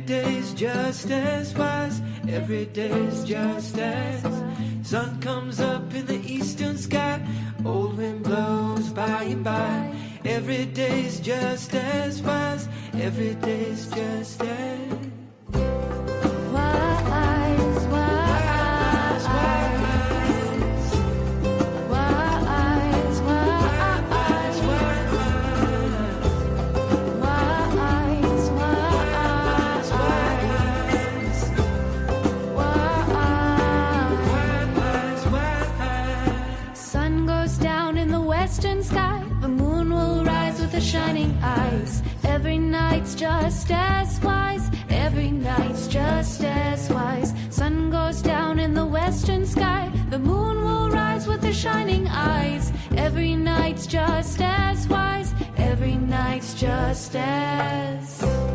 day's just as wise. Every day's just as. Sun comes up in the eastern sky. Old wind blows by and by. Every day's just as wise. Every day's just as. Sky, the moon will rise with her shining eyes. Every night's just as wise. Every night's just as wise. Sun goes down in the western sky. The moon will rise with her shining eyes. Every night's just as wise. Every night's just as wise.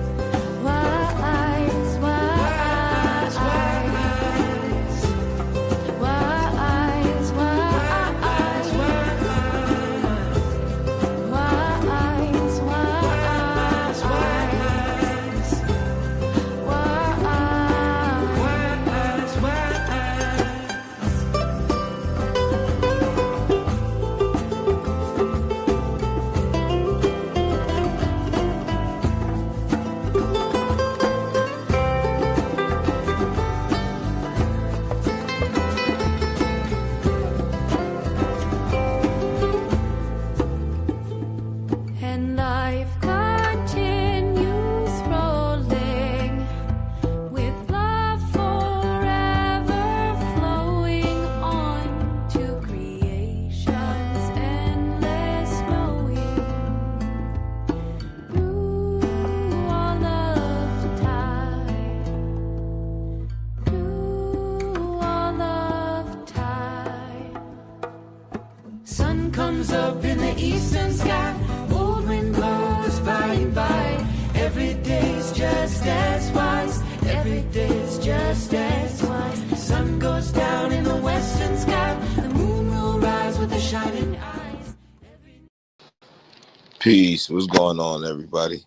Peace. What's going on, everybody?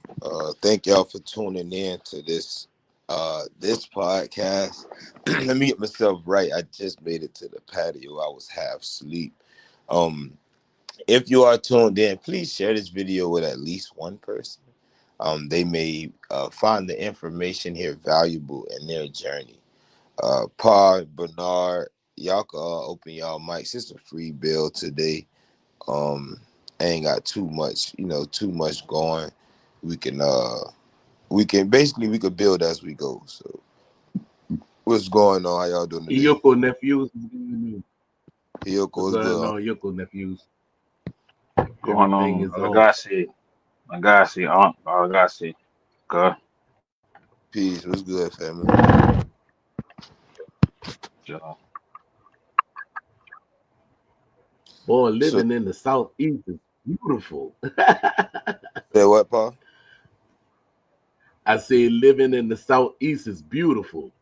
Thank y'all for tuning in to this podcast. Let me get myself right. I just made it to the patio. I was half asleep. If you are tuned in, please share this video with at least one person. They may find the information here valuable in their journey. Paul, Bernard, y'all can open y'all mics. It's a free bill today. Ain't got too much going. We can build as we go. So what's going on? How y'all doing today? Yoko nephews. Yoko's good. No, Yoko nephews. Going on, Agassi. Good. Peace. What's good, family? Yeah. Boy, living in the Southeast is beautiful. Say what, Paul? I say living in the Southeast is beautiful.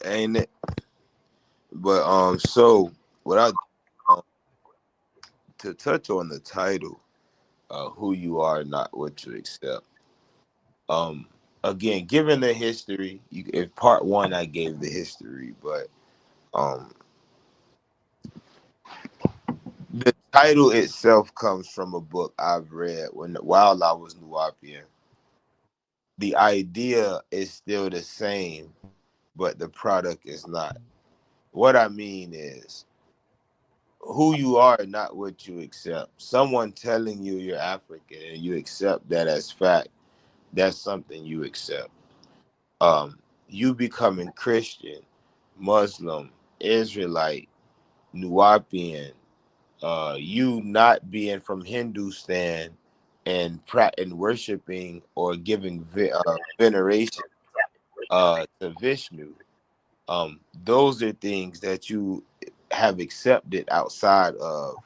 Ain't it? But so what I to touch on the title, who you are, not what you accept. Again, given the history, if part one I gave the history, but the title itself comes from a book I've read while I was Nuwapian. The idea is still the same, but the product is not. What I mean is, who you are, not what you accept. Someone telling you you're African and you accept that as fact, that's something you accept. You becoming Christian, Muslim, Israelite, Nuwapian, you not being from Hindustan and worshiping or giving veneration to Vishnu, those are things that you have accepted outside of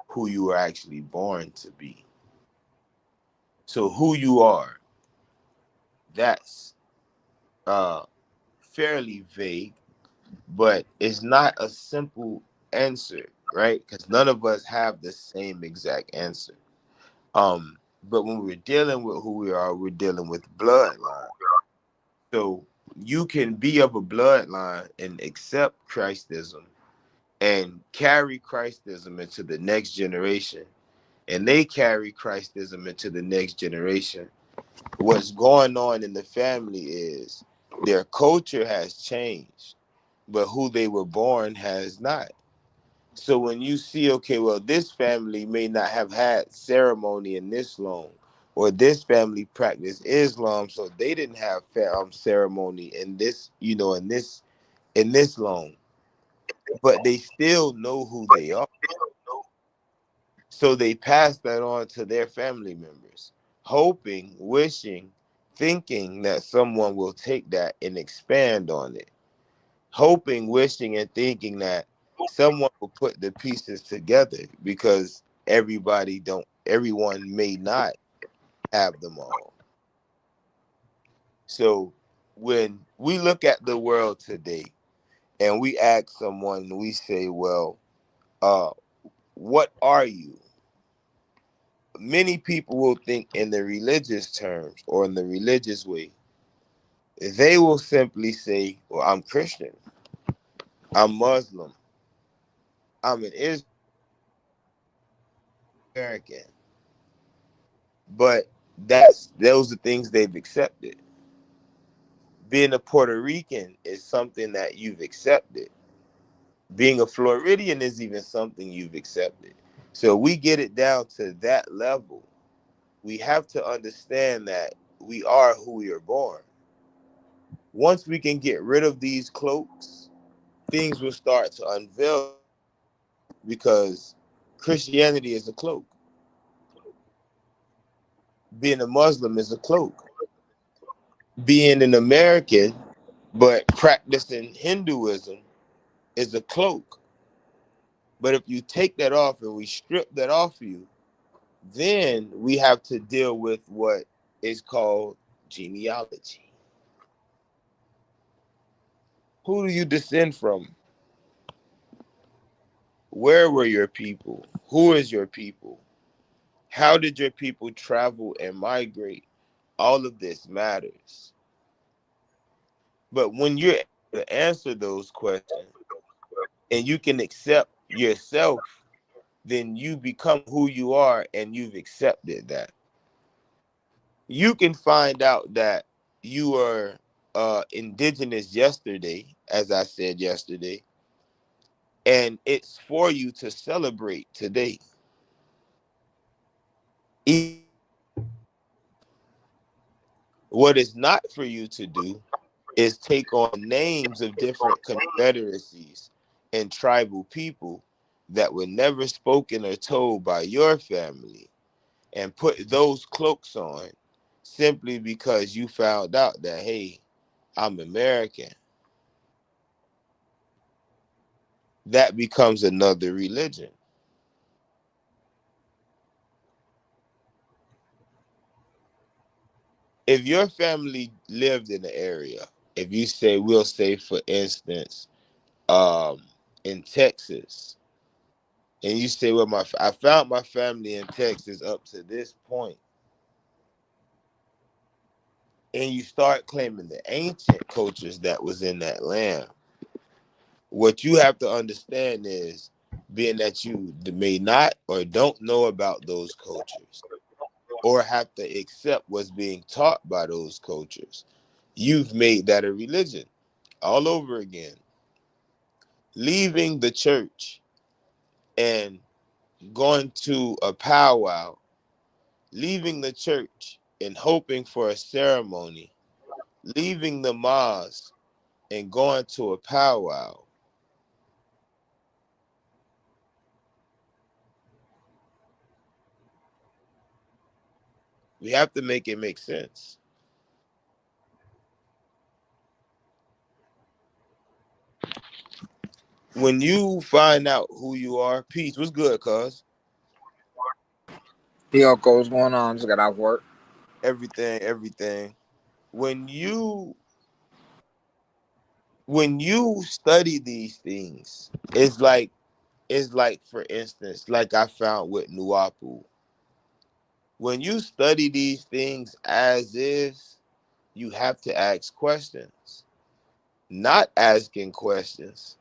who you were actually born to be. So who you are, that's fairly vague, but it's not a simple answer, right? Because none of us have the same exact answer. But when we're dealing with who we are, we're dealing with bloodline. So you can be of a bloodline and accept Christism and carry Christism into the next generation, and they carry Christism into the next generation. What's going on in the family is their culture has changed, but who they were born has not. So when you see, okay, well, this family may not have had ceremony in this long, or this family practiced Islam, so they didn't have ceremony in this, in this long, but they still know who they are. So they pass that on to their family members, hoping, wishing, thinking that someone will take that and expand on it. Hoping, wishing, and thinking that someone will put the pieces together, because everyone may not have them all. So when we look at the world today and we ask someone, we say, well, uh, what are you? Many people will think in the religious terms or in the religious way. They will simply say, well, I'm Christian, I'm Muslim, I'm an American. But those are things they've accepted. Being a Puerto Rican is something that you've accepted. Being a Floridian is even something you've accepted. So we get it down to that level. We have to understand that we are who we are born. Once we can get rid of these cloaks, things will start to unveil, because Christianity is a cloak. Being a Muslim is a cloak. Being an American but practicing Hinduism is a cloak. But if you take that off and we strip that off of you, then we have to deal with what is called genealogy. Who do you descend from? Where were your people? Who is your people? How did your people travel and migrate? All of this matters. But when you're able to answer those questions and you can accept yourself, then you become who you are and you've accepted that. You can find out that you are indigenous yesterday, as I said yesterday, and it's for you to celebrate today. What is not for you to do is take on names of different confederacies and tribal people that were never spoken or told by your family, and put those cloaks on simply because you found out that, hey, I'm American. That becomes another religion. If your family lived in the area, if you say, we'll say, for instance, in Texas, and you say, well, I found my family in Texas up to this point, and you start claiming the ancient cultures that was in that land, what you have to understand is, being that you may not or don't know about those cultures, or have to accept what's being taught by those cultures, you've made that a religion all over again. Leaving the church and going to a powwow, leaving the church and hoping for a ceremony, leaving the mosque and going to a powwow. We have to make it make sense. When you find out who you are, peace. What's good, cuz? Yo, what's going on? Just got off work. Everything. When you study these things, it's like, for instance, like I found with Nuapu. When you study these things as is, you have to ask questions. Not asking questions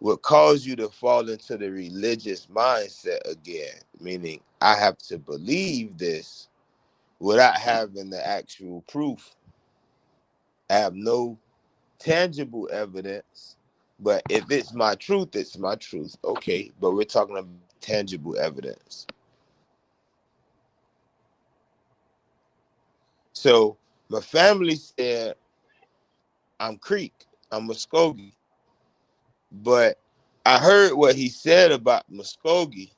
will cause you to fall into the religious mindset again, meaning I have to believe this without having the actual proof. I have no tangible evidence, but if it's my truth, it's my truth. Okay, but we're talking about tangible evidence. So my family said I'm Creek, I'm Muskogee, but I heard what he said about Muskogee,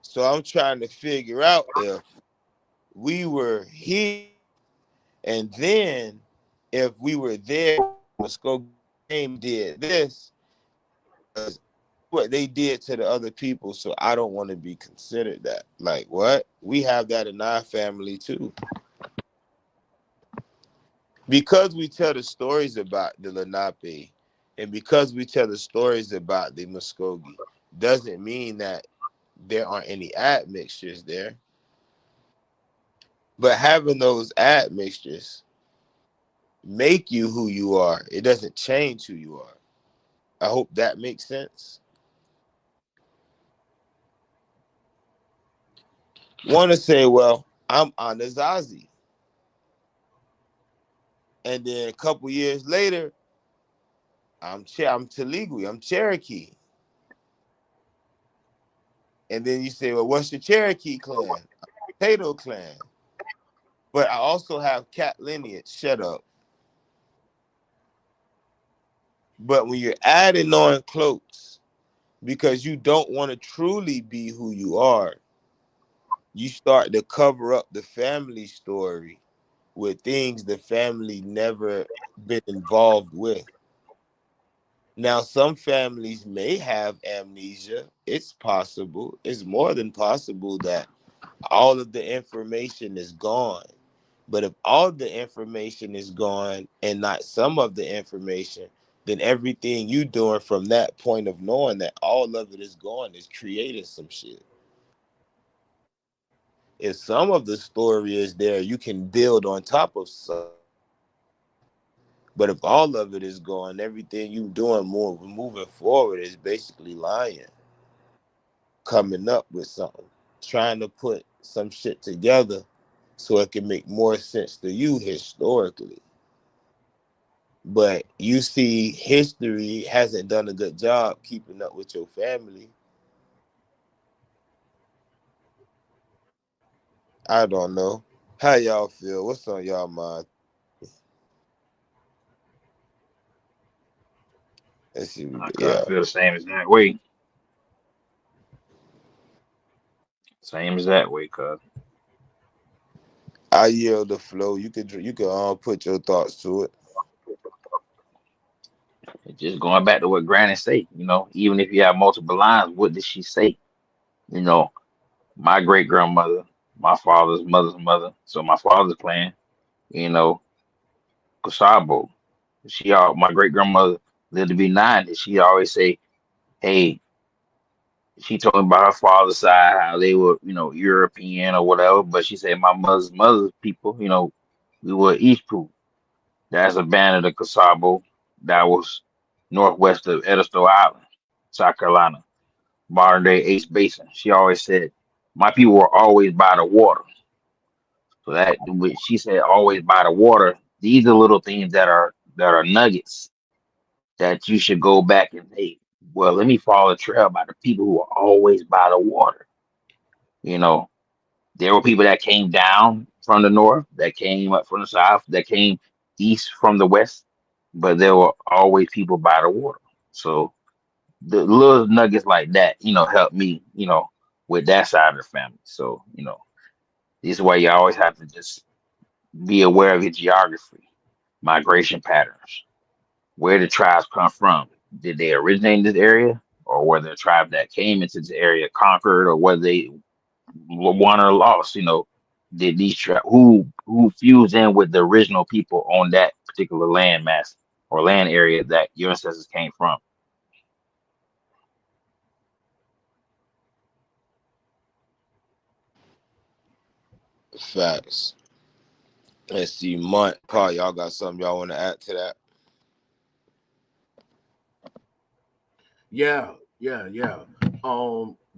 so I'm trying to figure out if we were here and then if we were there, Muskogee did this, what they did to the other people, so I don't want to be considered that. Like, what? We have that in our family too. Because we tell the stories about the Lenape and because we tell the stories about the Muskogee, doesn't mean that there aren't any admixtures there. But having those admixtures make you who you are. It doesn't change who you are. I hope that makes sense. Want to say, well, I'm Anasazi. And then a couple years later, I'm Teligui, I'm Cherokee. And then you say, well, what's your Cherokee clan? Potato clan. But I also have cat lineage. Shut up. But when you're adding on cloaks because you don't want to truly be who you are, you start to cover up the family story with things the family never been involved with. Now, some families may have amnesia. It's possible. It's more than possible that all of the information is gone. But if all the information is gone and not some of the information, then everything you doing from that point of knowing that all of it is gone is creating some shit. If some of the story is there, you can build on top of some. But if all of it is gone, everything you doing moving forward is basically lying, coming up with something, trying to put some shit together so it can make more sense to you historically. But you see, history hasn't done a good job keeping up with your family. I don't know. How y'all feel? What's on y'all mind? Let's see. I Yeah. feel the same as that way. Same as that way, cuz. I yield the flow. You could put your thoughts to it. Just going back to what Granny say, even if you have multiple lines, what did she say? You know, my great grandmother, my father's mother's mother, so my father's clan, you know, Kasabo. My great grandmother lived to be 90. She always say, hey, she told me about her father's side, how they were, European or whatever. But she said my mother's people, we were East Pool. That's a band of the Kasabo that was northwest of Edisto Island, South Carolina, modern day Ace Basin. She always said, my people were always by the water. So that when she said always by the water, these are little things that are nuggets that you should go back and hey, well, let me follow the trail by the people who are always by the water. You know, there were people that came down from the north, that came up from the south, that came east from the west, but there were always people by the water. So the little nuggets like that, help me, with that side of the family. So, this is why you always have to just be aware of your geography, migration patterns, where the tribes come from. Did they originate in this area, or were there tribes that came into this area conquered, or were they won or lost? Did these who fused in with the original people on that particular land mass or land area that your ancestors came from? Facts. Let's see, Month, Paul, y'all got something y'all want to add to that? Yeah.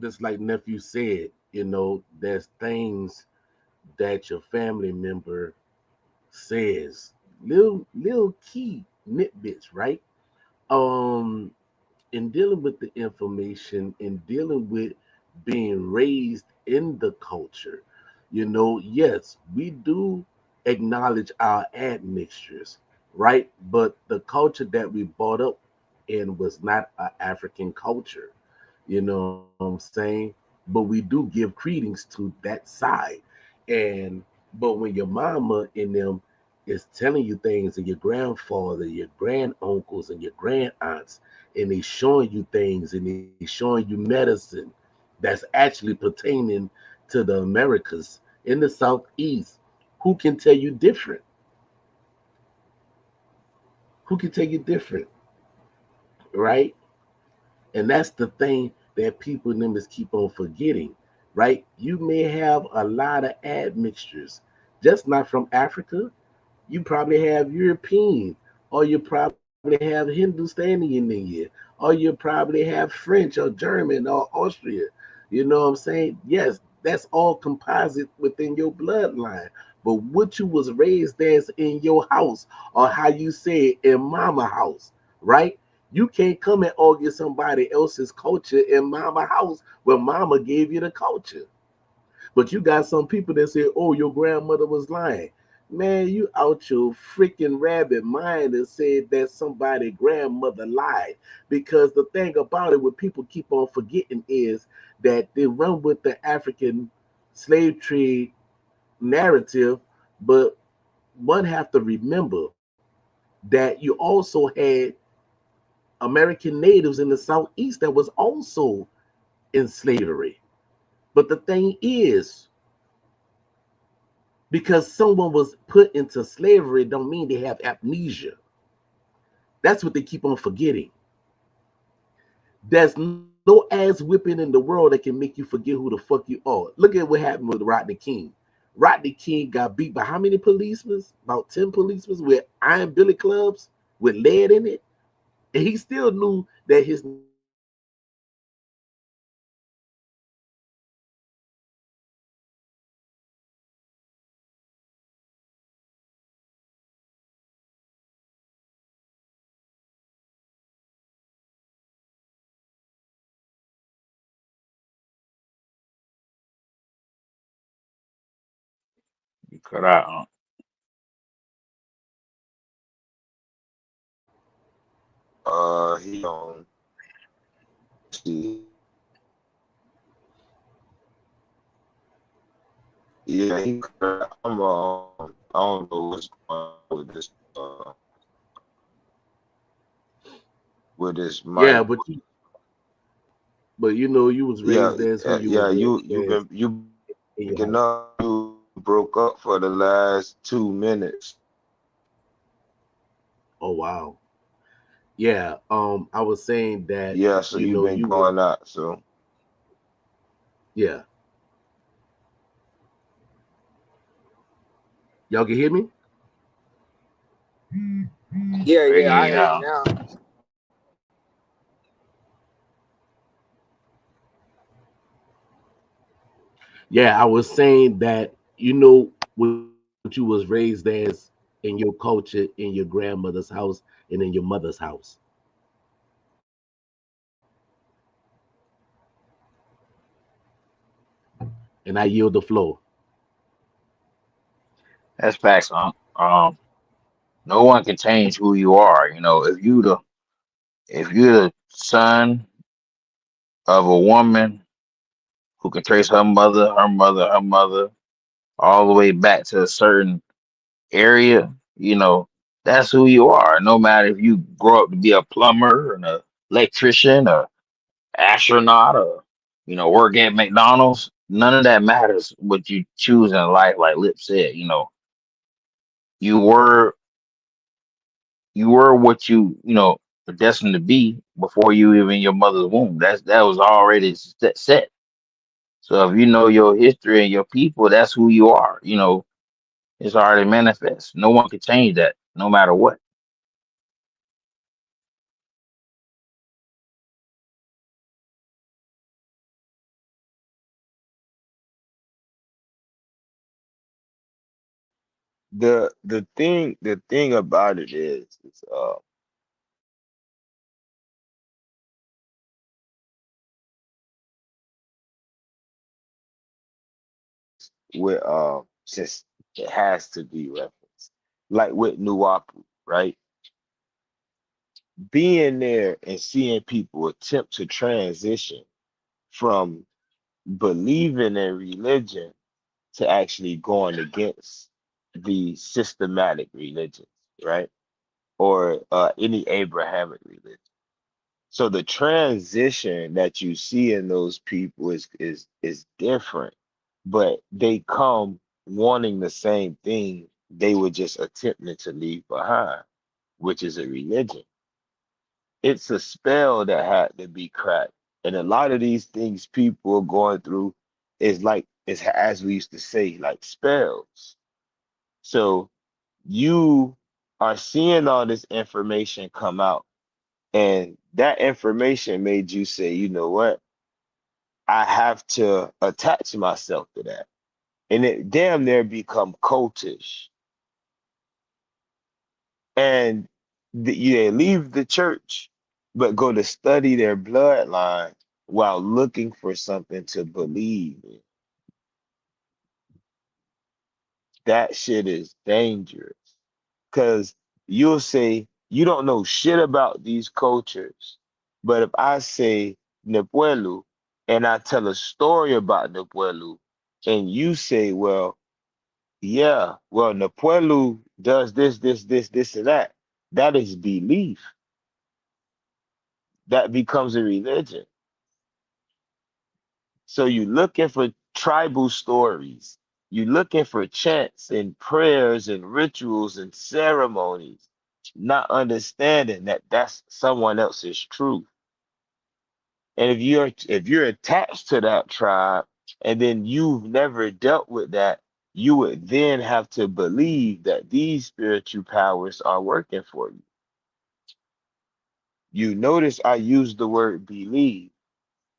Just like nephew said, there's things that your family member says, little key nitbits, right? Um, in dealing with the information, in dealing with being raised in the culture, yes, we do acknowledge our admixtures, right? But the culture that we brought up in was not an African culture, you know what I'm saying? But we do give credence to that side. And but when your mama and them is telling you things, and your grandfather, your granduncles, and your grand aunts, and they showing you things, and they showing you medicine that's actually pertaining to the Americas in the Southeast, who can tell you different? Who can tell you different, right? And that's the thing that people in them is keep on forgetting, right? You may have a lot of admixtures, just not from Africa. You probably have European, or you probably have Hindustani in there, or you probably have French or German or Austria. You know what I'm saying? Yes, that's all composite within your bloodline. But what you was raised as in your house, or how you say it in mama house, right? You can't come and argue somebody else's culture in mama house where mama gave you the culture. But you got some people that say, "Oh, your grandmother was lying." Man, you out your freaking rabbit mind and said that somebody grandmother lied. Because the thing about it, what people keep on forgetting is that they run with the African slave trade narrative, but one have to remember that you also had American natives in the Southeast that was also in slavery. But the thing is, because someone was put into slavery don't mean they have amnesia. That's what they keep on forgetting. There's no ass whipping in the world that can make you forget who the fuck you are. Look at what happened with Rodney King. Rodney King got beat by how many policemen? About 10 policemen with iron billy clubs with lead in it. And he still knew that his name was Rodney King. He still knew that he was black. He still knew that he was African. But he was still being You cut out. He on. See, yeah, I don't know what's going on with this yeah, mic. but you was Yeah, raised as who you was yeah, raised as you in your breaking house. up. You broke up for the last 2 minutes. Oh wow. Yeah. I was saying that, Yeah, so you've been you were, going out. So yeah. Y'all can hear me? Yeah, We yeah, can I you hear you now. now. Yeah, I was saying that what you was raised as in your culture, in your grandmother's house, and in your mother's house. And I yield the floor. That's facts. No one can change who you are. If you're the son of a woman who can trace her mother, her mother, her mother, all the way back to a certain area, that's who you are. No matter if you grow up to be a plumber, an electrician, a astronaut, or work at McDonald's, none of that matters what you choose in life. Like Lip said, you were you were what you were destined to be before you even in your mother's womb. That was already set. So if you know your history and your people, that's who you are. It's already manifest. No one can change that, no matter what. The thing about it is with since it has to be referenced, like with Nuwapu, right? Being there and seeing people attempt to transition from believing in religion to actually going against the systematic religions, right? Or any Abrahamic religion. So the transition that you see in those people is different, but they come wanting the same thing they were just attempting to leave behind, which is a religion. It's a spell that had to be cracked. And a lot of these things people are going through is like, is as we used to say, like spells. So you are seeing all this information come out, and that information made you say, you know what? I have to attach myself to that. And it damn near become cultish. And you leave the church, but go to study their bloodline while looking for something to believe in. That shit is dangerous. Because you'll say, you don't know shit about these cultures. But if I say Nepuelu and I tell a story about Nepuelu, and you say, well, yeah, well, Nepuelu does this, and that. That is belief. That becomes a religion. So you're looking for tribal stories. You're looking for chants and prayers and rituals and ceremonies, not understanding that that's someone else's truth. And if you're attached to that tribe and then you've never dealt with that, you would then have to believe that these spiritual powers are working for you. You notice I use the word believe,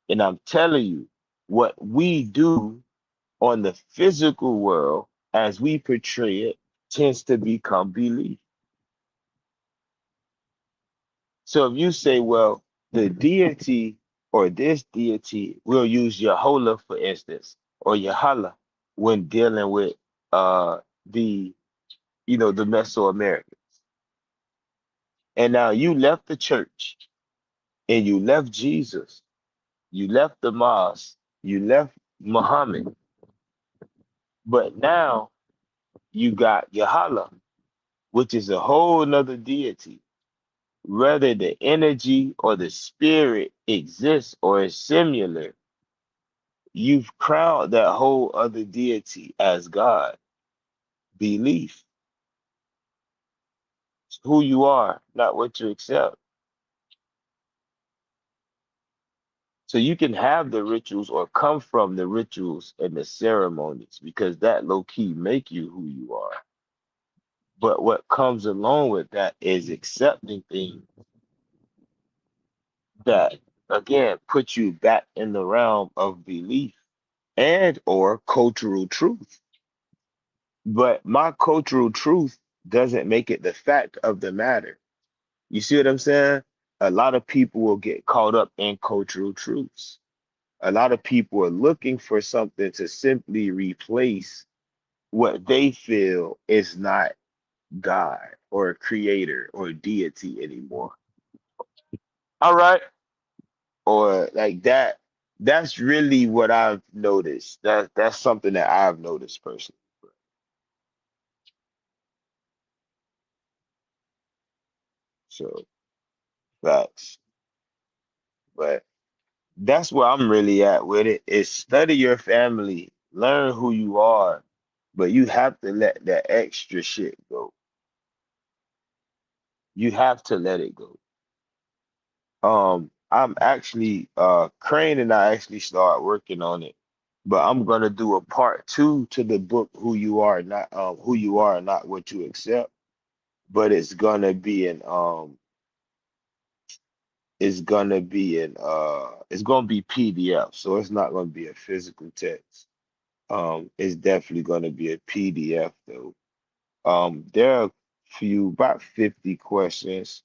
and I'm telling you what we do on the physical world as we portray it tends to become belief. So if you say, well, the deity or this deity, we'll use Yahola for instance, or Yahala when dealing with the the Mesoamericans. And now you left the church and you left Jesus, you left the mosque, you left Muhammad, but now you got Yahala, which is a whole nother deity. Whether the energy or the spirit exists or is similar, you've crowned that whole other deity as God. Belief. It's who you are, not what you accept. So you can have the rituals or come from the rituals and the ceremonies because that low key make you who you are. But what comes along with that is accepting things that again put you back in the realm of belief and or cultural truth. But my cultural truth doesn't make it the fact of the matter. You see what I'm saying? A lot of people will get caught up in cultural truths. A lot of people are looking for something to simply replace what they feel is not God or a creator or deity anymore. All right. Or like that. That's really what I've noticed. That's something that I've noticed personally. So facts. But that's where I'm really at with it is study your family, learn who you are, but you have to let that extra shit go. You have to let it go. I'm actually Crane and I actually start working on it. But I'm gonna do a part two to the book Who You Are, Not What You Accept. But it's gonna be PDF, so it's not gonna be a physical text. It's definitely gonna be a PDF though. There are a few, about 50 questions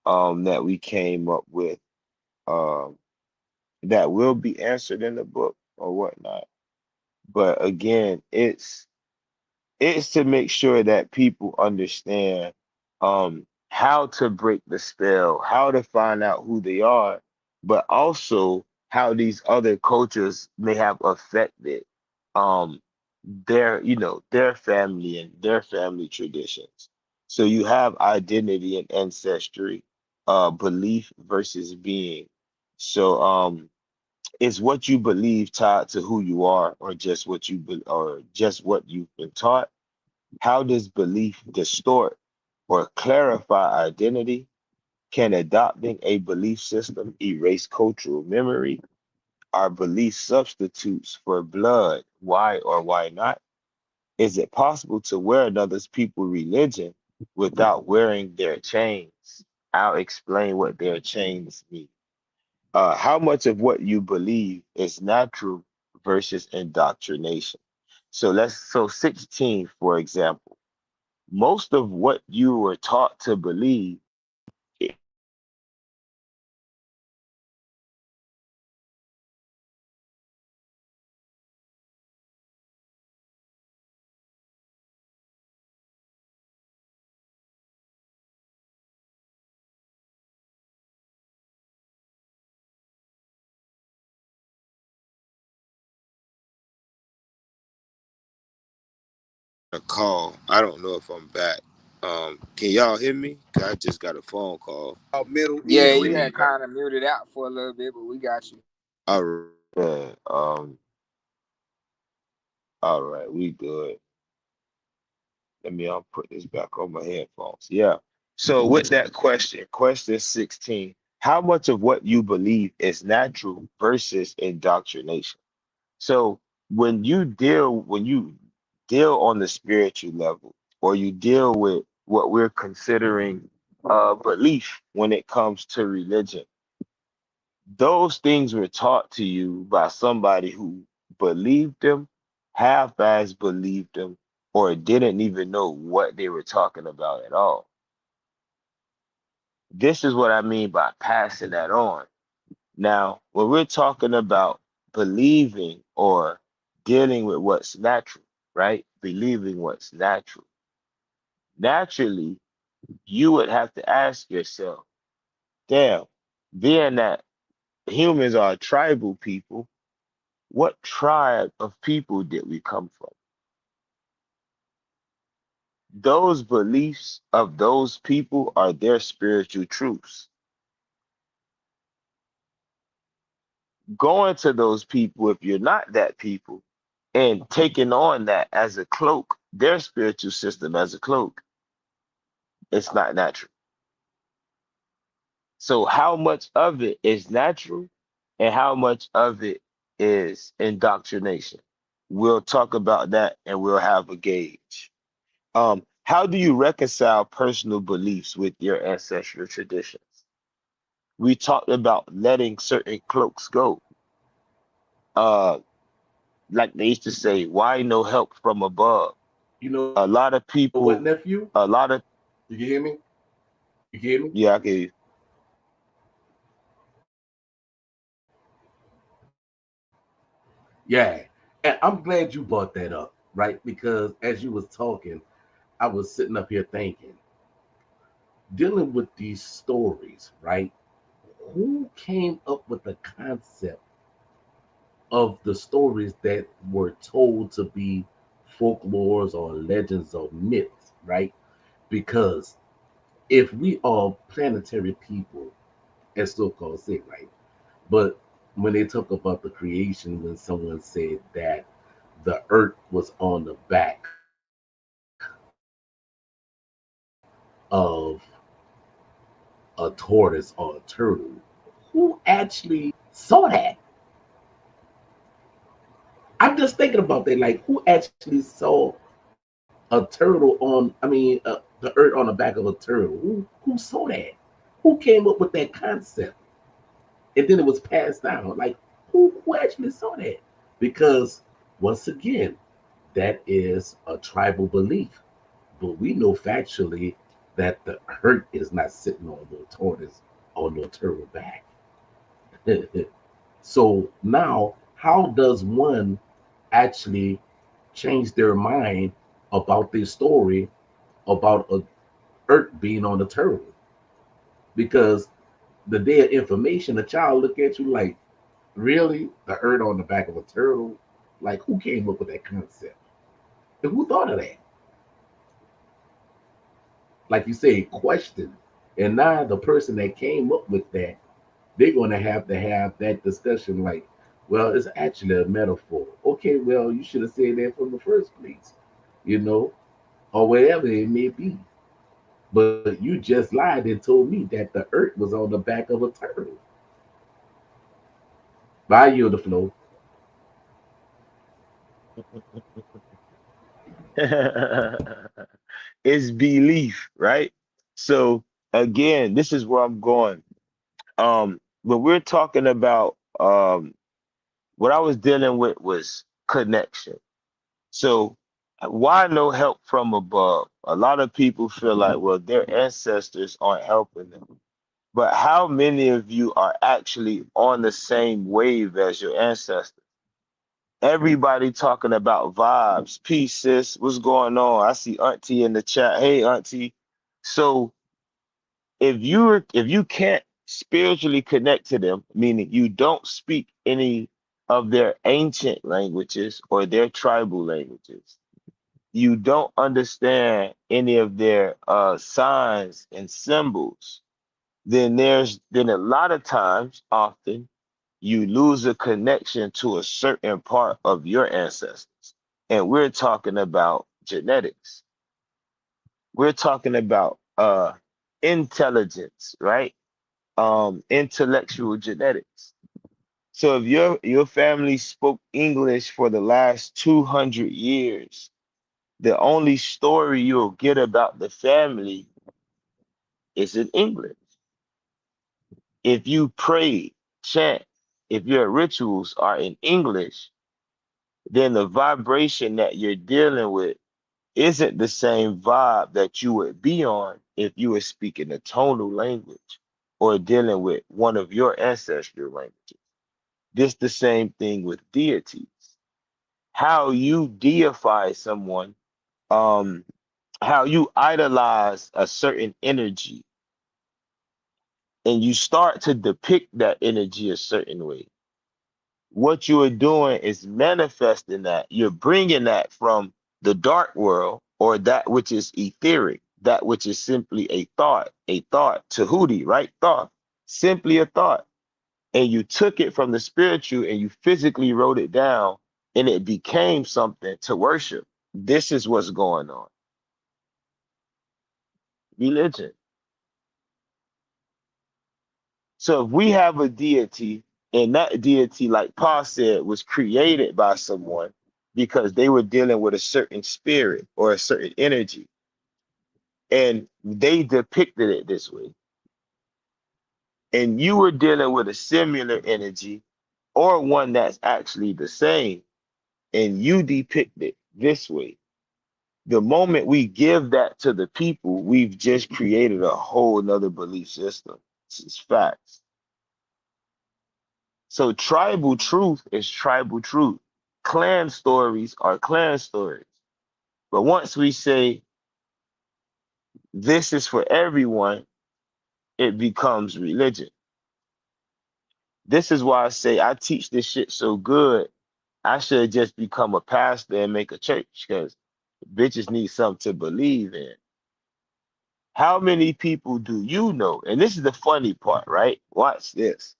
that we came up with um that will be answered in the book or whatnot. But again, it's to make sure that people understand how to break the spell, how to find out who they are, but also how these other cultures may have affected um their family and their family traditions. So you have identity and ancestry, belief versus being. So is what you believe tied to who you are, or just what you've been taught? How does belief distort or clarify identity? Can adopting a belief system erase cultural memory? Are beliefs substitutes for blood? Why or why not? Is it possible to wear another people's religion without wearing their chains? I'll explain what their chains mean. How much of what you believe is natural versus indoctrination? So 16, for example, most of what you were taught to believe a call. I don't know if I'm back. Can y'all hear me? 'Cause I just got a phone call. Yeah, you had kind of muted out for a little bit, but we got you. All right. All right, we good. Let me put this back on my headphones. Yeah. So with that question 16, how much of what you believe is natural versus indoctrination? So when you deal on the spiritual level, or you deal with what we're considering belief when it comes to religion, those things were taught to you by somebody who believed them, half-as believed them, or didn't even know what they were talking about at all. This is what I mean by passing that on. Now, when we're talking about believing or dealing with what's natural, right? Believing what's natural. Naturally, you would have to ask yourself, damn, being that humans are a tribal people, what tribe of people did we come from? Those beliefs of those people are their spiritual truths. Going to those people, if you're not that people, and taking on that as a cloak, their spiritual system as a cloak, it's not natural. So, how much of it is natural and how much of it is indoctrination? We'll talk about that and we'll have a gauge. How do you reconcile personal beliefs with your ancestral traditions? We talked about letting certain cloaks go. Uh, like they used to say, why no help from above? You know A lot of what, people, nephew? a lot of, You can hear me? You can hear me? yeah, I can, Yeah. And I'm glad you brought that up, right? Because as you was talking, I was sitting up here thinking, dealing with these stories, right? Who came up with the concept of the stories that were told to be folklores or legends or myths, right? Because if we are planetary people, as so called say, right? But when they talk about the creation, when someone said that the earth was on the back of a tortoise or a turtle, who actually saw that? I'm just thinking about that. Like, who actually saw a turtle on? I mean, the earth on the back of a turtle. Who saw that? Who came up with that concept? And then it was passed down. Like, who actually saw that? Because once again, that is a tribal belief. But we know factually that the earth is not sitting on no tortoise or no turtle back. So now, how does one actually change their mind about this story about a earth being on the turtle? Because the day of information, a child look at you like, really, the earth on the back of a turtle? Like, who came up with that concept? And who thought of that? Like you say, question. And now the person that came up with that, they're going to have that discussion like, well, it's actually a metaphor. Okay, well, you should have said that from the first place, you know, or whatever it may be. But you just lied and told me that the earth was on the back of a turtle. By you, the flow. It's belief, right? So again, this is where I'm going. When we're talking about what I was dealing with was connection. So why no help from above? A lot of people feel like, well, their ancestors aren't helping them. But how many of you are actually on the same wave as your ancestors? Everybody talking about vibes. Peace, sis. What's going on? I see Auntie in the chat. Hey, Auntie. So if you can't spiritually connect to them, meaning you don't speak any of their ancient languages or their tribal languages, you don't understand any of their signs and symbols, then a lot of times, often, you lose a connection to a certain part of your ancestors. And we're talking about genetics. We're talking about intelligence, right? Intellectual genetics. So if your family spoke English for the last 200 years, the only story you'll get about the family is in English. If you pray, chant, if your rituals are in English, then the vibration that you're dealing with isn't the same vibe that you would be on if you were speaking a tonal language or dealing with one of your ancestral languages. This the same thing with deities. How you deify someone, um, how you idolize a certain energy, and you start to depict that energy a certain way. What you are doing is manifesting that. You're bringing that from the dark world or that which is etheric, that which is simply a thought, Tahuti, right? Thought, simply a thought. And you took it from the spiritual and you physically wrote it down and it became something to worship. This is what's going on. Religion. So if we have a deity, and that deity, like Paul said, was created by someone because they were dealing with a certain spirit or a certain energy, and they depicted it this way. And you were dealing with a similar energy or one that's actually the same, and you depict it this way. The moment we give that to the people, we've just created a whole nother belief system. This is facts. So tribal truth is tribal truth. Clan stories are clan stories. But once we say this is for everyone, it becomes religion. This is why I say I teach this shit so good. I should just become a pastor and make a church because bitches need something to believe in. How many people do you know? And this is the funny part, right? Watch this.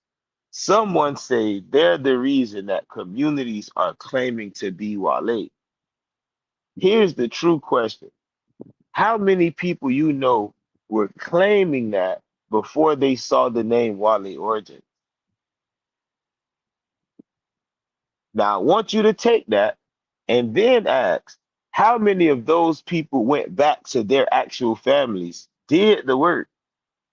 Someone say they're the reason that communities are claiming to be Wale. Here's the true question. How many people you know were claiming that before they saw the name Wale Origin? Now, I want you to take that and then ask how many of those people went back to their actual families, did the work,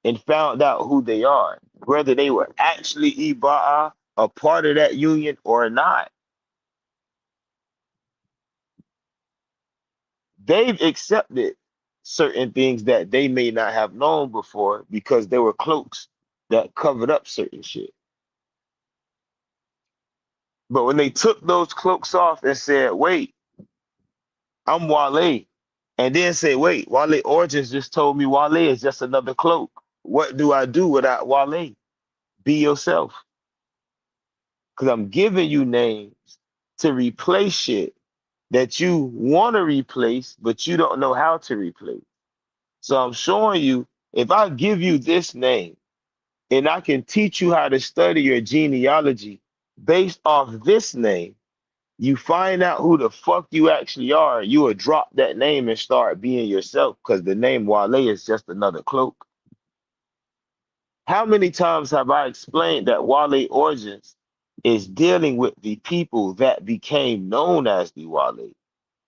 and found out who they are, whether they were actually Iba'a, a part of that union or not. They've accepted certain things that they may not have known before because there were cloaks that covered up certain shit. But when they took those cloaks off and said, wait, I'm Wale, and then say, wait, Wale Origins just told me Wale is just another cloak. What do I do without Wale? Be yourself. Because I'm giving you names to replace shit that you want to replace, but you don't know how to replace. So I'm showing you, if I give you this name and I can teach you how to study your genealogy based off this name, you find out who the fuck you actually are, you will drop that name and start being yourself because the name Wale is just another cloak. How many times have I explained that Wale Origins is dealing with the people that became known as the Wale?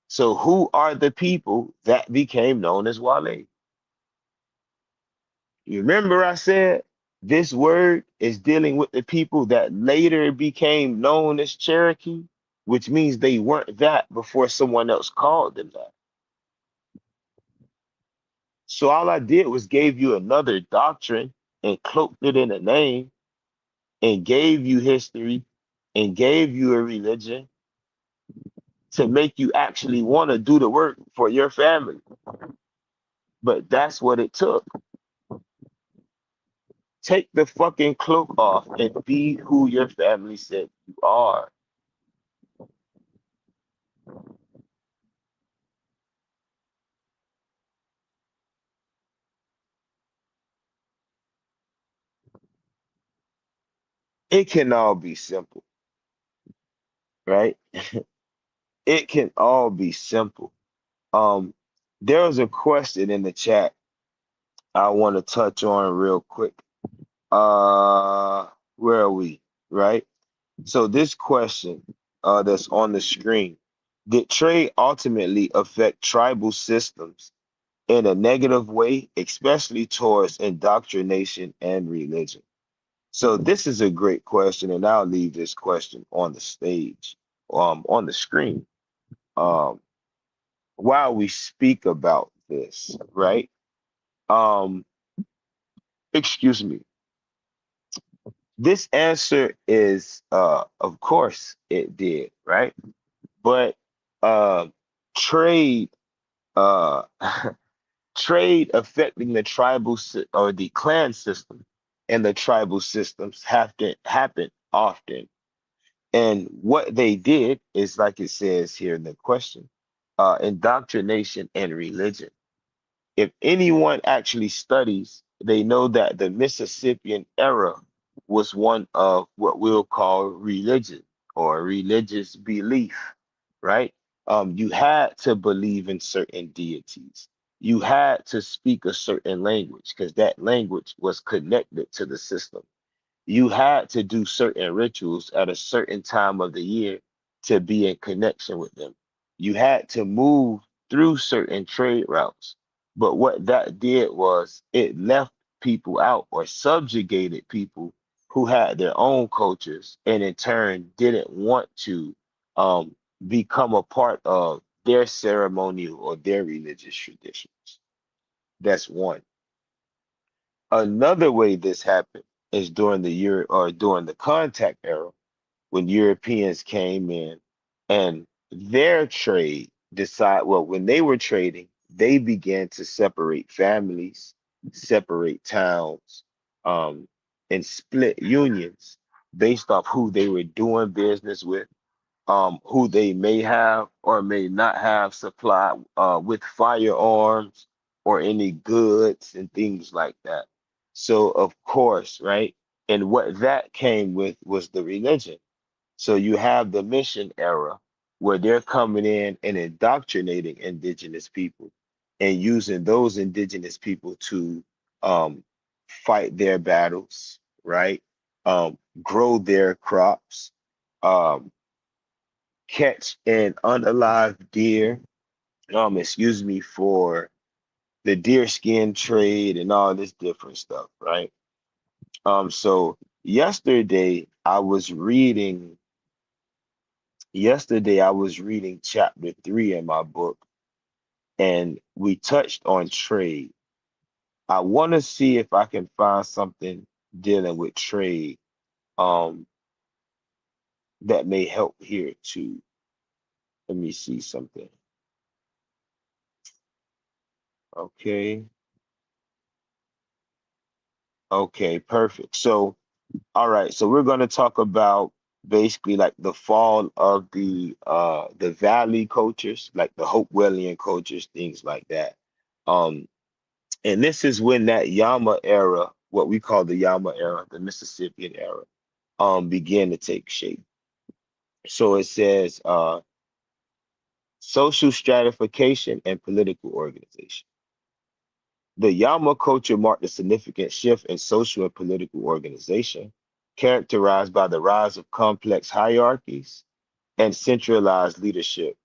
So who are the people that became known as Wale? You remember I said this word is dealing with the people that later became known as Cherokee, which means they weren't that before someone else called them that. So all I did was gave you another doctrine and cloaked it in a name and gave you history and gave you a religion to make you actually want to do the work for your family. But that's what it took. Take the fucking cloak off and be who your family said you are. It can all be simple, right? It can all be simple. Um, there was a question in the chat I want to touch on real quick. Uh, where are we? Right? So this question that's on the screen, did trade ultimately affect tribal systems in a negative way, especially towards indoctrination and religion? So this is a great question, and I'll leave this question on the stage, on the screen, um, while we speak about this, right? Um, excuse me. This answer is, of course, it did, right? But uh, trade, uh, trade affecting the or the clan system and the tribal systems have to happen often. And what they did is, like it says here in the question, indoctrination and religion. If anyone actually studies, they know that the Mississippian era was one of what we'll call religion or religious belief, right? You had to believe in certain deities. You had to speak a certain language because that language was connected to the system. You had to do certain rituals at a certain time of the year to be in connection with them. You had to move through certain trade routes. But what that did was it left people out or subjugated people who had their own cultures and in turn didn't want to um, become a part of their ceremonial or their religious traditions. That's one. Another way this happened is during the during the contact era when Europeans came in and their trade when they were trading, they began to separate families, separate towns, um, and split unions based off who they were doing business with, who they may have or may not have supply with firearms or any goods and things like that. So, of course, right? And what that came with was the religion. So you have the mission era where they're coming in and indoctrinating indigenous people and using those indigenous people to um, fight their battles, right? Grow their crops, um, catch an unalive deer, excuse me, for the deer skin trade and all this different stuff, right? So yesterday I was reading chapter 3 in my book, and we touched on trade. I want to see if I can find something dealing with trade um that may help here too. Let me see something. Okay. Okay, perfect. So, all right, so we're going to talk about basically like the fall of the Valley cultures, like the Hopewellian cultures, things like that. Um, and this is when that Yama era, what we call the Yama era, the Mississippian era, began to take shape. So it says social stratification and political organization. The Yama culture marked a significant shift in social and political organization, characterized by the rise of complex hierarchies and centralized leadership.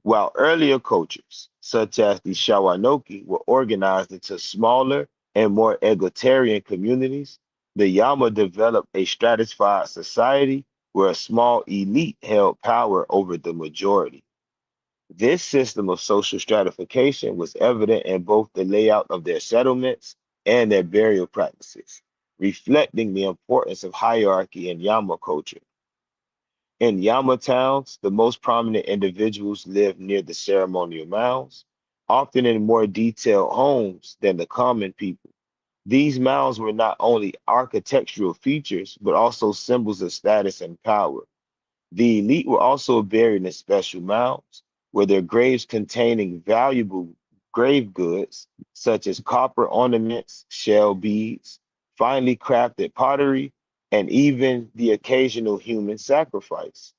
While earlier cultures, such as the Shawanoki, were organized into smaller and more egalitarian communities, the Yama developed a stratified society where a small elite held power over the majority. This system of social stratification was evident in both the layout of their settlements and their burial practices, reflecting the importance of hierarchy in Yama culture. In Yama towns, the most prominent individuals lived near the ceremonial mounds, often in more detailed homes than the common people. These mounds were not only architectural features, but also symbols of status and power. The elite were also buried in special mounds, where their graves containing valuable grave goods, such as copper ornaments, shell beads, finely crafted pottery, and even the occasional human sacrifice.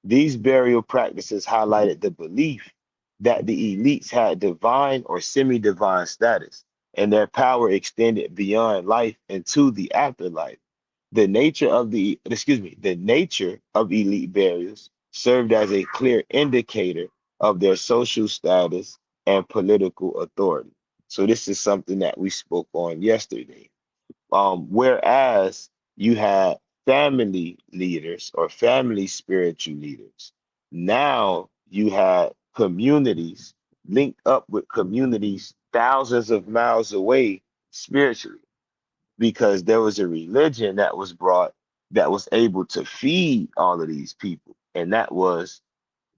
These burial practices highlighted the belief that the elites had divine or semi-divine status, and their power extended beyond life into the afterlife. The nature of elite burials served as a clear indicator of their social status and political authority. So this is something that we spoke on yesterday. Whereas you had family leaders or family spiritual leaders, now you had communities linked up with communities thousands of miles away spiritually, because there was a religion that was brought that was able to feed all of these people, and that was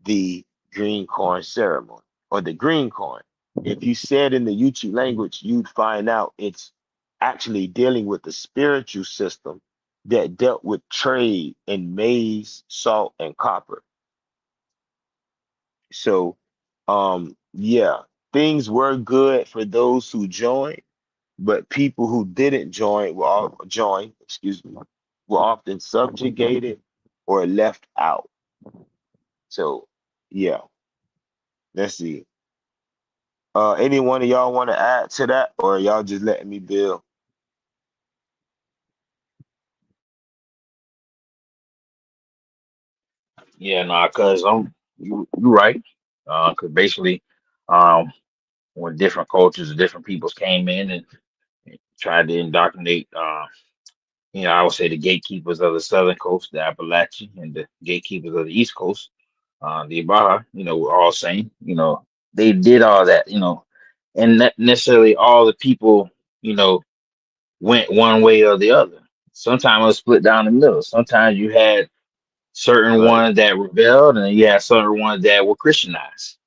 the green corn ceremony or the green corn. If you said in the Yuchi language, you'd find out it's actually dealing with the spiritual system that dealt with trade in maize, salt, and copper. So, yeah, things were good for those who joined, but people who didn't excuse me, were often subjugated or left out. So, yeah, let's see. Any one of y'all want to add to that, or y'all just letting me build? Yeah, no, cause you right. Cause basically, um, when different cultures and different peoples came in and tried to indoctrinate, I would say the gatekeepers of the southern coast, the Appalachian, and the gatekeepers of the east coast, the Baja, were all same. They did all that, and not necessarily all the people, you know, went one way or the other. Sometimes it was split down the middle. Sometimes you had certain Right. ones that rebelled, and you had certain ones that were Christianized.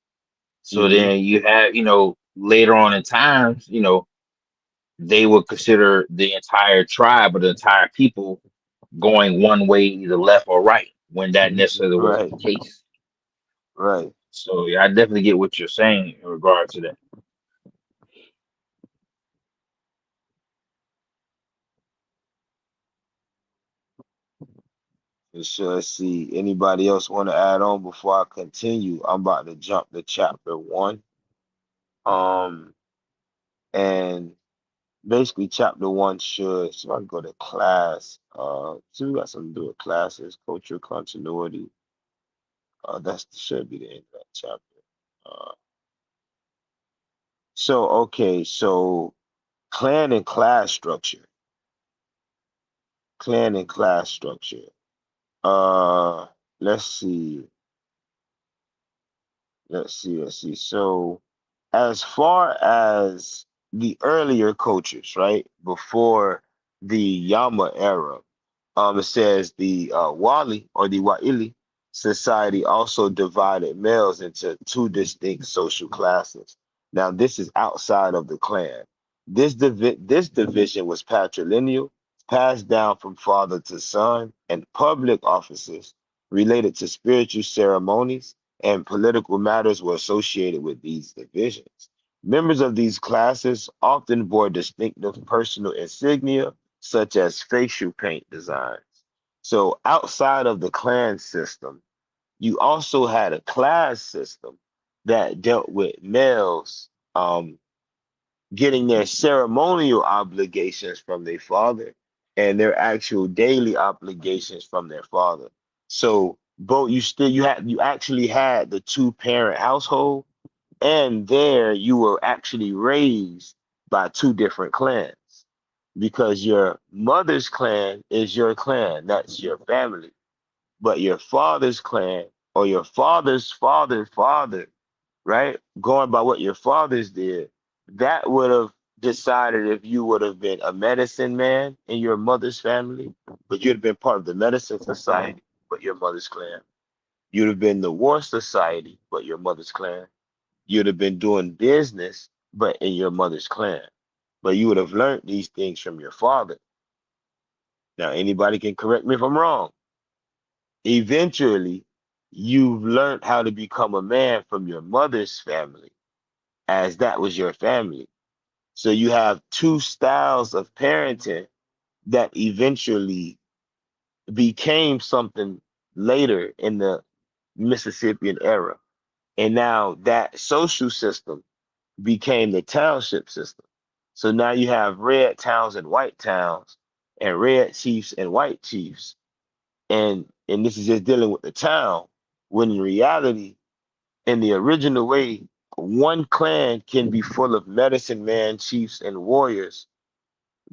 So Mm-hmm. then you have, later on in times, they would consider the entire tribe or the entire people going one way, either left or right, when that necessarily wasn't Right. the case. Right. So yeah, I definitely get what you're saying in regard to that. For sure. Let's see. Anybody else want to add on before I continue? I'm about to jump to chapter 1. Um, and basically chapter 1 should, so I can go to class. So we got something to do with classes, cultural continuity. That should be the end of that chapter. Uh, so clan and class structure. Clan and class structure. Uh, let's see. Let's see. So, as far as the earlier cultures, right, before the Yama era, it says the Wali or the Wa'ili society also divided males into two distinct social classes. Now, this is outside of the clan. This division was patrilineal, passed down from father to son, and public offices related to spiritual ceremonies and political matters were associated with these divisions. Members of these classes often bore distinctive personal insignia, such as facial paint designs. So, outside of the clan system, you also had a class system that dealt with males getting their ceremonial obligations from their father and their actual daily obligations from their father. So both you actually had the two parent household, and there you were actually raised by two different clans because your mother's clan is your clan, that's your family, but your father's clan or your father's father, right? Going by what your fathers did, that would have decided if you would have been a medicine man in your mother's family, but you'd have been part of the medicine society, but your mother's clan. You'd have been the war society, but your mother's clan. You'd have been doing business, but in your mother's clan. But you would have learned these things from your father. Now, anybody can correct me if I'm wrong. Eventually, you've learned how to become a man from your mother's family, as that was your family. So you have two styles of parenting that eventually became something later in the Mississippian era. And now that social system became the township system. So now you have red towns and white towns, and red chiefs and white chiefs. And this is just dealing with the town, when in reality, in the original way, one clan can be full of medicine man, chiefs, and warriors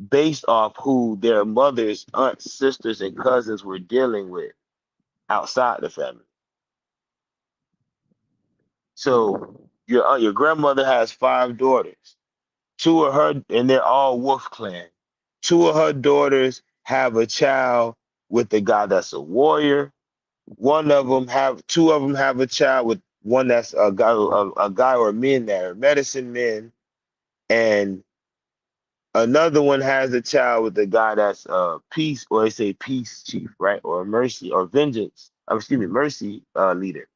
based off who their mothers, aunts, sisters, and cousins were dealing with outside the family. So your grandmother has five daughters. Two of her, and they're all Wolf Clan. Two of her daughters have a child with a guy that's a warrior. Two of them have a child with one that's a guy or men that are medicine men, and another one has a child with a guy that's peace, or they say peace chief, right? Or mercy or vengeance. Excuse me, mercy leader.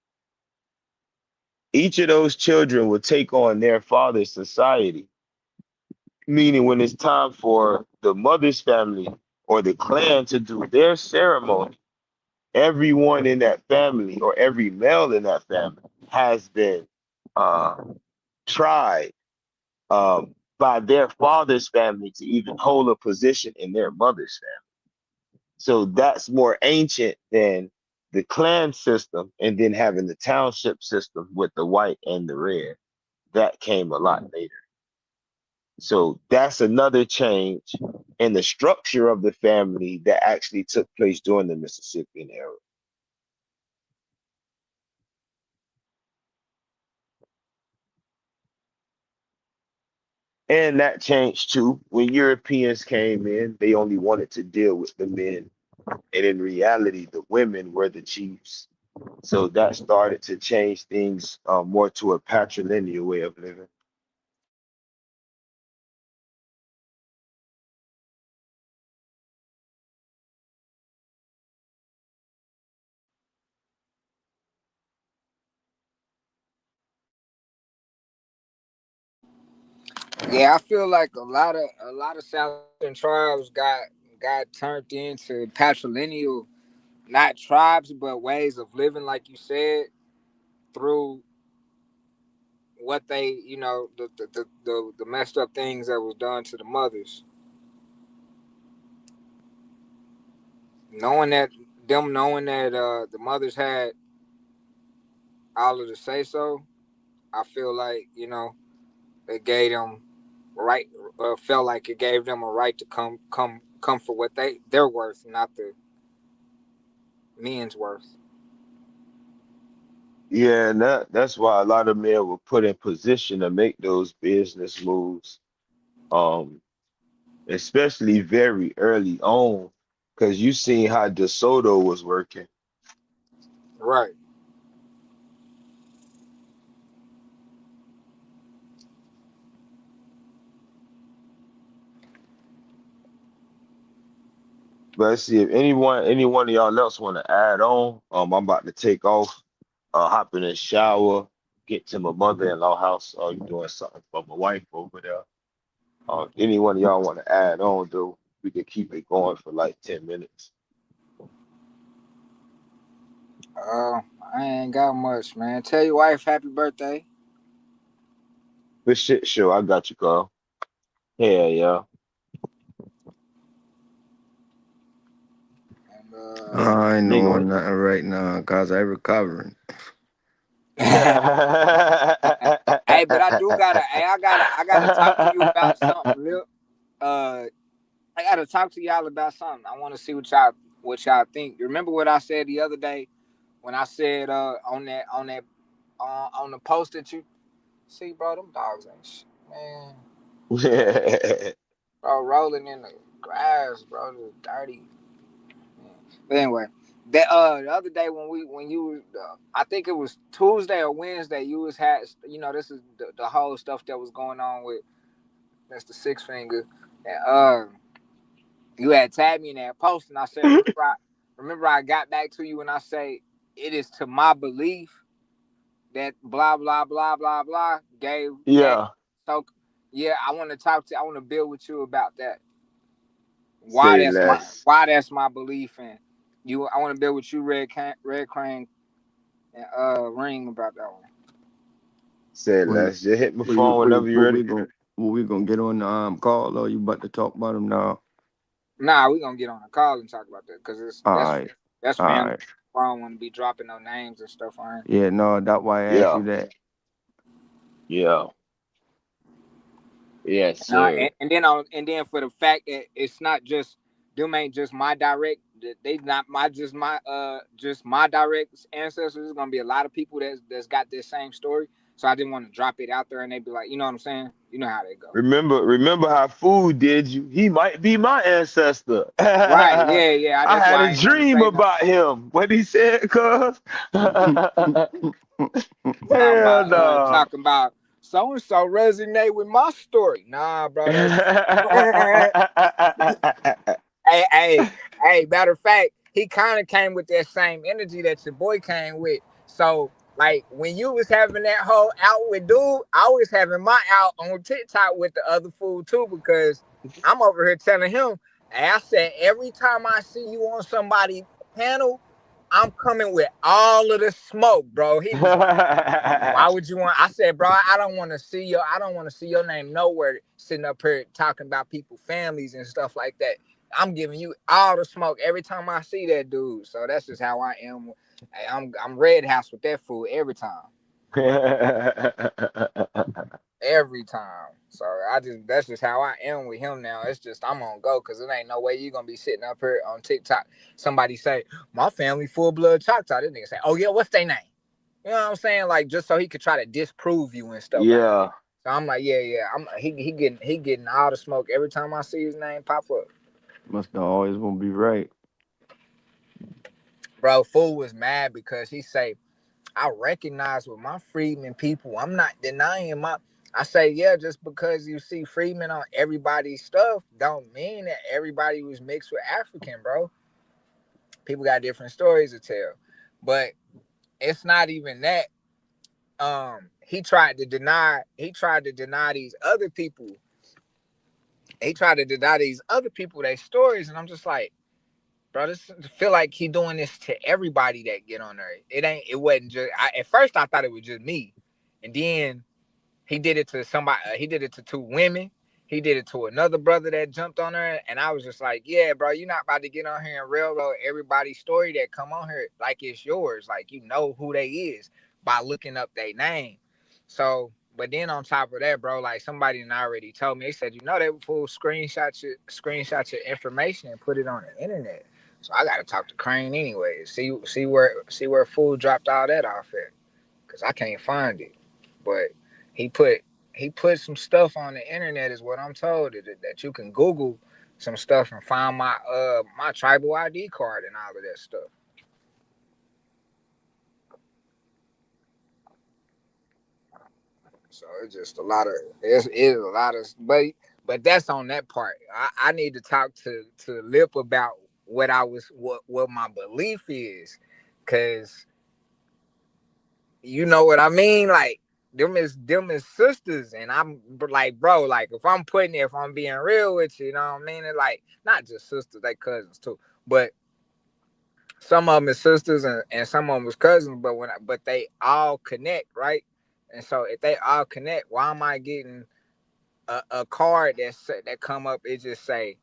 Each of those children will take on their father's society, meaning when it's time for the mother's family or the clan to do their ceremony, everyone in that family or every male in that family has been uh, tried by their father's family to even hold a position in their mother's family. So that's more ancient than the clan system, and then having the township system with the white and the red. That came a lot later. So that's another change in the structure of the family that actually took place during the Mississippian era. And that changed too. When Europeans came in, they only wanted to deal with the men. And in reality, the women were the chiefs. So that started to change things more to a patrilineal way of living. Yeah, I feel like a lot of Southern tribes got turned into patrilineal, not tribes but ways of living, like you said, through what they, the messed up things that was done to the mothers. Knowing that the mothers had all of the say so, I feel like, you know, it gave them right, felt like it gave them a right to come for what they're worth, not the men's worth. Yeah, and that's why a lot of men were put in position to make those business moves. Um, Especially very early on, because you seen how DeSoto was working. Right. But let's see if any one of y'all else want to add on. I'm about to take off, hop in the shower, get to my mother-in-law house. Doing something for my wife over there. If any one of y'all want to add on, though, we can keep it going for like 10 minutes. I ain't got much, man. Tell your wife happy birthday. For shit show, I got you, Carl. Yeah, yeah. And I ain't Nigga doing want nothing right now because I recovering. hey, but I do gotta. Hey, I gotta talk to you about something. Real. I gotta talk to y'all about something. I want to see what y'all think. You remember what I said the other day when I said on the post that you see, bro? Them dogs ain't shit, man. Bro, rolling in the grass, bro, just dirty. But anyway, the other day when you was I think it was Tuesday or Wednesday, you was had, you know, this is the whole stuff that was going on with Mr. Six Finger, and you had tagged me in that post, and I said, remember I got back to you and I say it is to my belief that blah blah blah blah blah gave that. Yeah, So yeah, I want to build with you about that. say less. Why that's my belief, and you I want to build with you, Red Crane, and Ring about that one. Say When less. Just hit my phone whenever you're ready. what we gonna get on the call, or you about to talk about them now? Nah, we gonna get on a call and talk about that because All right, that's all family. right. I don't want to be dropping no names and stuff on. Yeah, no, that's why I asked Yeah, you that. yeah, yes, No, sir. and then for the fact that it's not just them ain't just my direct, they not my just my direct ancestors. There's gonna be a lot of people that's got this same story. So I didn't want to drop it out there and they be like, you know what I'm saying? You know how they go. Remember how food did you? He might be my ancestor. Right? I Yeah, yeah. That's had why I a ain't want to dream say nothing. about him. What he said, cuz? Hell no. Talking about so and so resonate with my story. Nah, bro, that's hey. Matter of fact, he kind of came with that same energy that your boy came with. So, like when you was having that whole out with dude, I was having my out on TikTok with the other fool too because I'm over here telling him, and I said every time I see you on somebody's panel, I'm coming with all of the smoke, bro. He was like, why would you want? I said, bro, I don't want to see your name nowhere sitting up here talking about people's families and stuff like that. I'm giving you all the smoke every time I see that dude. So that's just how I am. I'm red house with that fool every time. Every time. So that's just how I am with him now. It's just I'm on go because it ain't no way you're gonna be sitting up here on TikTok. Somebody say, my family full blood Choctaw. This nigga say, oh yeah, what's their name? You know what I'm saying? Like just so he could try to disprove you and stuff like that. Yeah. So I'm like, yeah. He getting all the smoke every time I see his name pop up. Must always gonna be right. Bro, fool was mad because he say, I recognize with my freedmen people, I'm not denying my. I say, yeah, just because you see freedmen on everybody's stuff, don't mean that everybody was mixed with African, bro. People got different stories to tell, but it's not even that. He tried to deny these other people. He tried to deny these other people their stories, and I'm just like, bro, this feel like he doing this to everybody that get on there. It wasn't just. At first, I thought it was just me, and then he did it to somebody. He did it to two women. He did it to another brother that jumped on her, and I was just like, yeah, bro, you're not about to get on here and railroad everybody's story that come on here like it's yours, like you know who they is. by looking up their name. So, but then on top of that, bro, like somebody already told me, they said, they will screenshot your information and put it on the internet. So I gotta talk to Crane anyway. See where fool dropped all that off at, cause I can't find it. But he put he put some stuff on the internet, is what I'm told, that you can Google some stuff and find my tribal ID card and all of that stuff. So it's just it's a lot of, but that's on that part. I need to talk to Lip about what my belief is, cause you know what I mean. Like them is sisters, and I'm like, bro, like if I'm being real with you, you know what I mean. And like not just sisters, they cousins too, but some of them is sisters and some of them is cousins. But they all connect, right? And so if they all connect, why am I getting a card that come up? It just say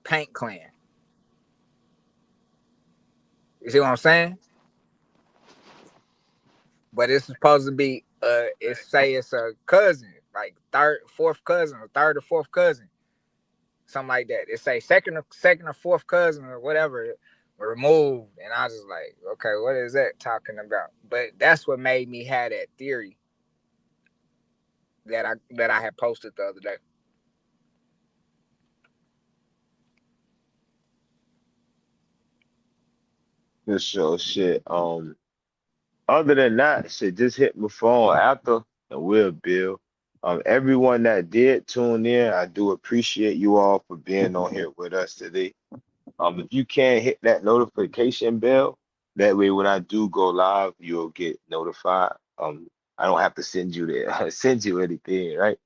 Paint Clan. You see what I'm saying? But it's supposed to be it's a cousin, like fourth cousin, or third or fourth cousin, something like that. It say second or fourth cousin or whatever removed, and I was just like, okay, what is that talking about? But that's what made me have that theory that I had posted the other day. This show shit. Other than that, shit, just hit my phone after and we'll build. Everyone that did tune in, I do appreciate you all for being on here with us today. If you can hit that notification bell, that way when I do go live, you'll get notified. I don't have to send you send you anything, right?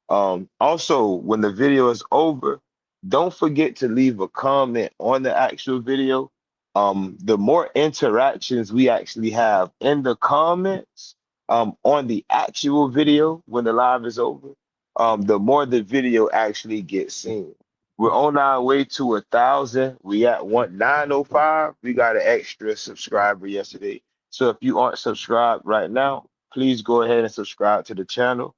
Also, when the video is over, don't forget to leave a comment on the actual video. The more interactions we actually have in the comments, on the actual video when the live is over, the more the video actually gets seen. We're on our way to 1,000. We at 905. We got an extra subscriber yesterday. So if you aren't subscribed right now, please go ahead and subscribe to the channel.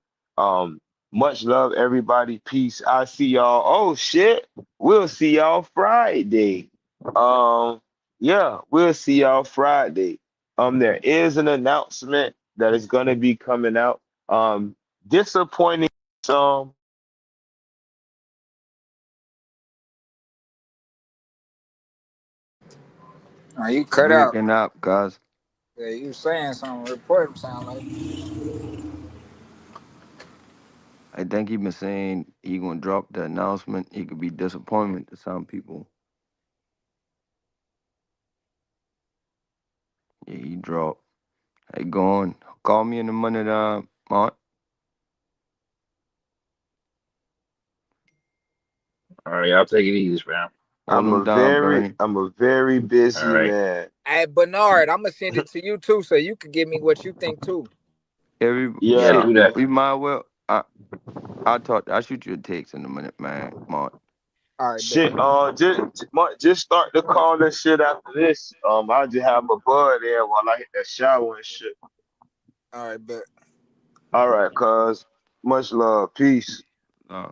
Much love, everybody. Peace. I see y'all. Oh shit. We'll see y'all Friday. Yeah, we'll see y'all Friday. There is an announcement that is gonna be coming out. Disappointing some. Are you cut out? Breaking up, guys. Yeah, you saying something? Report sound like. I think he been saying he gonna drop the announcement. It could be disappointment to some people. Yeah, he dropped. Hey, go on. Call me in the minute, Mont. All right, y'all take it easy, fam. Hold him down, Bernie. I'm a very busy All right. man. Hey Bernard, I'm gonna send it to you too, so you can give me what you think too. Every Yeah, Yeah. do that. we might well. I'll shoot you a text in a minute, man. Mont. All right, bet. Shit, just start the call and shit after this. I'll just have my bud there while I hit that shower and shit. All right, bet. All right, cuz. Much love. Peace. Uh,